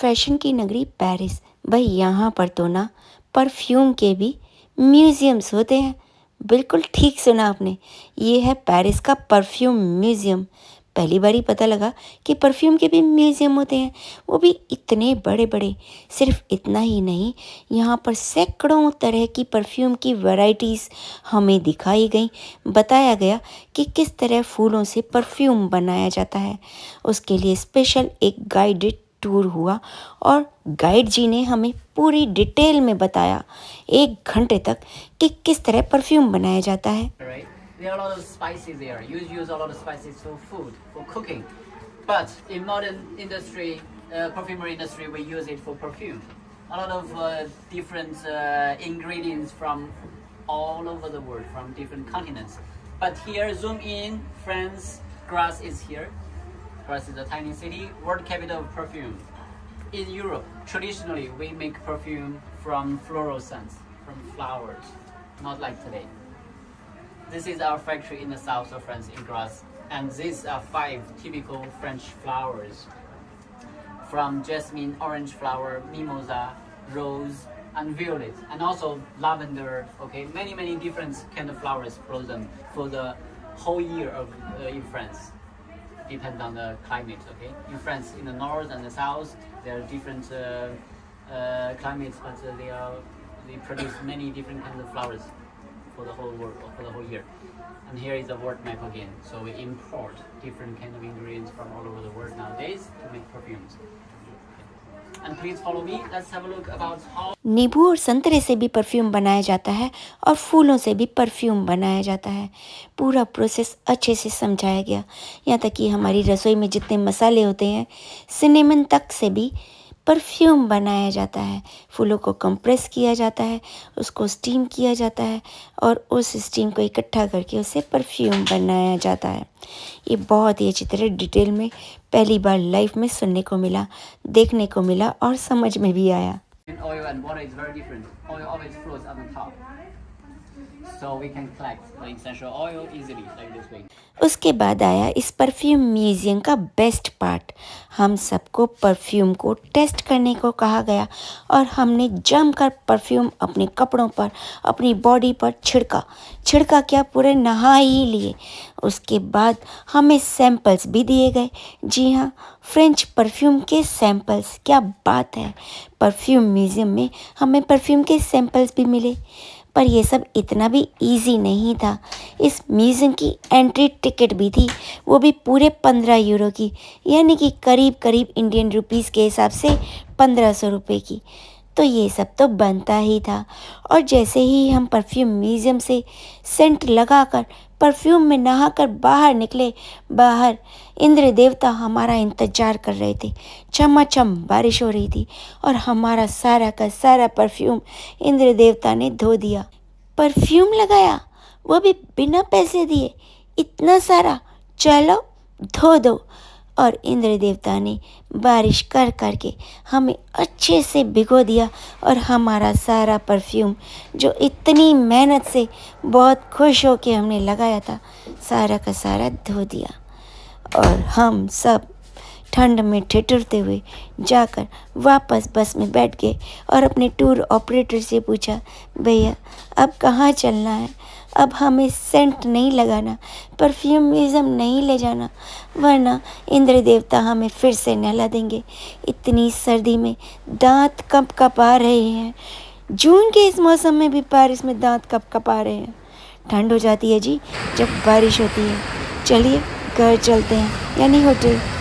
Fashion की नगरी Paris, भाई यहाँ पर तो ना परफ्यूम के भी म्यूज़ियम्स होते हैं। बिल्कुल ठीक सुना आपने, ये है पेरिस का परफ्यूम म्यूज़ियम। पहली बार ही पता लगा कि परफ्यूम के भी म्यूज़ियम होते हैं, वो भी इतने बड़े बड़े। सिर्फ इतना ही नहीं, यहाँ पर सैकड़ों तरह की परफ्यूम की वैरायटीज़ हमें दिखाई गई। बताया गया कि किस तरह फूलों से परफ्यूम बनाया जाता है। उसके लिए स्पेशल एक गाइडेड टूर हुआ और गाइड जी ने हमें पूरी डिटेल में बताया 1 घंटे तक कि किस तरह परफ्यूम बनाया जाता है। Right? There are a lot of spices there. You use a lot of spices for food, for cooking. But in modern industry, perfumery industry, we use it for perfume. A lot of different ingredients from all over the world, from different continents. But here, zoom in, France, Grasse is here. Grasse is a tiny city, world capital of perfume. In Europe, traditionally, we make perfume from floral scents, from flowers, not like today. This is our factory in the south of France, in Grasse, and these are 5 typical French flowers, from jasmine, orange flower, mimosa, rose, and violet, and also lavender. Okay, many different kind of flowers blossom for the whole year of in France. Depends on the climate. Okay, in France, in the north and the south, there are different climates, but they produce many different kinds of flowers for the whole world, for the whole year. And here is the world map again. So we import different kind of ingredients from all over the world nowadays to make perfumes. And please follow me. Let's have a look about how. नींबू और संतरे से भी perfume बनाया जाता है और फूलों से भी परफ्यूम बनाया जाता है। पूरा प्रोसेस अच्छे से समझाया गया, यहाँ तक कि हमारी रसोई में जितने मसाले होते हैं, सिनेमन तक से भी परफ्यूम बनाया जाता है। फूलों को कंप्रेस किया जाता है, उसको स्टीम किया जाता है और उस स्टीम को इकट्ठा करके उससे परफ्यूम बनाया जाता है। ये बहुत ही अच्छी तरह डिटेल में पहली बार लाइफ में सुनने को मिला, देखने को मिला और समझ में भी आया। Oil and water is very different. Oil always floats on the top, so we can collect the essential oil easily like this way. उसके बाद आया इस परफ्यूम म्यूज़ियम का बेस्ट पार्ट। हम सबको परफ्यूम को टेस्ट करने को कहा गया और हमने जमकर परफ्यूम अपने कपड़ों पर, अपनी बॉडी पर छिड़का क्या, पूरे नहा ही लिए। उसके बाद हमें सैंपल्स भी दिए गए। जी हाँ, फ्रेंच परफ्यूम के सैंपल्स, क्या बात है। परफ्यूम म्यूज़ियम में हमें परफ्यूम के सैंपल्स भी मिले। पर ये सब इतना भी इजी नहीं था। इस म्यूज़ियम की एंट्री टिकट भी थी, वो भी पूरे 15 यूरो की, यानी कि करीब इंडियन रुपीस के हिसाब से 1500 रुपये की। तो ये सब तो बनता ही था। और जैसे ही हम परफ्यूम म्यूज़ियम से सेंट लगाकर, परफ्यूम में नहाकर बाहर निकले, बाहर इंद्र देवता हमारा इंतज़ार कर रहे थे। चमाचम बारिश हो रही थी और हमारा सारा का सारा परफ्यूम इंद्र देवता ने धो दिया। परफ्यूम लगाया, वो भी बिना पैसे दिए, इतना सारा, चलो धो दो। और इंद्र देवता ने बारिश कर के हमें अच्छे से भिगो दिया और हमारा सारा परफ्यूम, जो इतनी मेहनत से बहुत खुश हो के हमने लगाया था, सारा का सारा धो दिया। और हम सब ठंड में ठिठुरते हुए जाकर वापस बस में बैठ गए और अपने टूर ऑपरेटर से पूछा, भैया अब कहाँ चलना है? अब हमें सेंट नहीं लगाना, परफ्यूम म्यूज़ियम नहीं ले जाना, वरना इंद्र देवता हमें फिर से नहला देंगे। इतनी सर्दी में दांत कँपा रहे हैं। जून के इस मौसम में भी पेरिस में दांत कँपा रहे हैं। ठंड हो जाती है जी जब बारिश होती है। चलिए घर चलते हैं, यानी होटल।